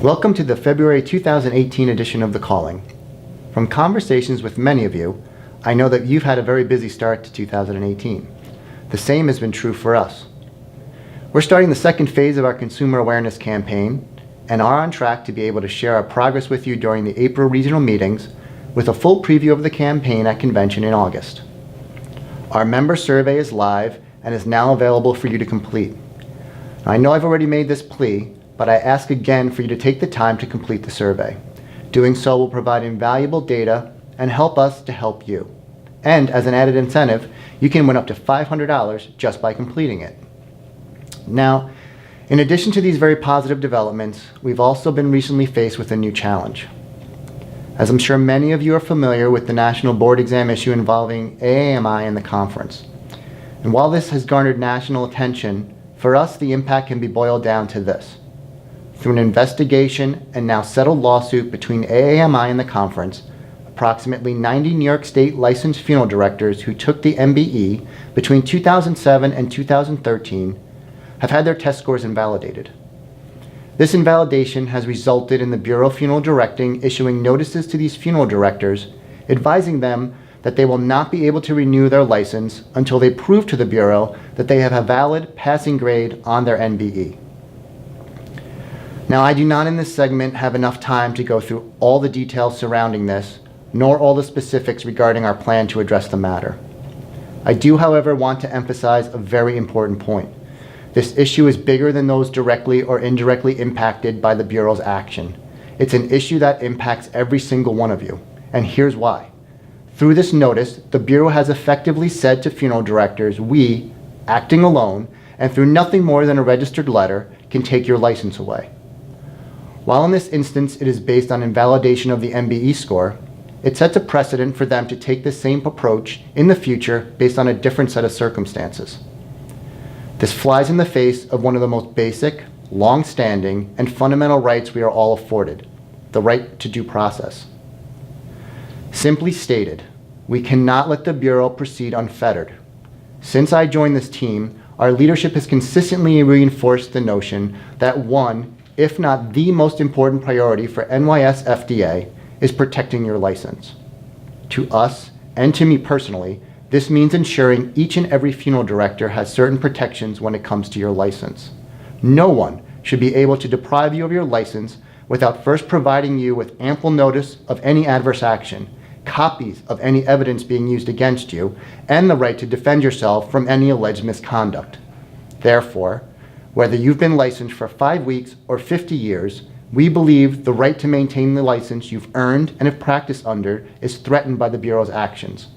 Welcome to the February 2018 edition of The Calling. From conversations with many of you, I know that you've had a very busy start to 2018. The same has been true for us. We're starting the second phase of our consumer awareness campaign and are on track to be able to share our progress with you during the April regional meetings with a full preview of the campaign at convention in August. Our member survey is live and is now available for you to complete. I know I've already made this plea, but I ask again for you to take the time to complete the survey. Doing so will provide invaluable data and help us to help you. And as an added incentive, you can win up to $500 just by completing it. Now, in addition to these very positive developments, we've also been recently faced with a new challenge. As I'm sure many of you are familiar with the national board exam issue involving AAMI and the conference. And while this has garnered national attention, for us the impact can be boiled down to this. Through an investigation and now settled lawsuit between AAMI and the conference, approximately 90 New York State licensed funeral directors who took the MBE between 2007 and 2013 have had their test scores invalidated. This invalidation has resulted in the Bureau of Funeral Directing issuing notices to these funeral directors, advising them that they will not be able to renew their license until they prove to the Bureau that they have a valid passing grade on their NBE. Now, I do not in this segment have enough time to go through all the details surrounding this, nor all the specifics regarding our plan to address the matter. I do, however, want to emphasize a very important point. This issue is bigger than those directly or indirectly impacted by the Bureau's action. It's an issue that impacts every single one of you, and here's why. Through this notice, the Bureau has effectively said to funeral directors, we, acting alone, and through nothing more than a registered letter, can take your license away. While in this instance it is based on invalidation of the MBE score, it sets a precedent for them to take the same approach in the future based on a different set of circumstances. This flies in the face of one of the most basic, long-standing, and fundamental rights we are all afforded, the right to due process. Simply stated, we cannot let the Bureau proceed unfettered. Since I joined this team, our leadership has consistently reinforced the notion that one, if not the most important priority for NYSFDA, is protecting your license. To us, and to me personally, this means ensuring each and every funeral director has certain protections when it comes to your license. No one should be able to deprive you of your license without first providing you with ample notice of any adverse action, copies of any evidence being used against you, and the right to defend yourself from any alleged misconduct. Therefore, whether you've been licensed for 5 weeks or 50 years, we believe the right to maintain the license you've earned and have practiced under is threatened by the Bureau's actions.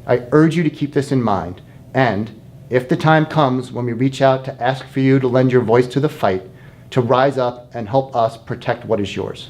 I urge you to keep this in mind, and if the time comes when we reach out to ask for you to lend your voice to the fight, to rise up and help us protect what is yours.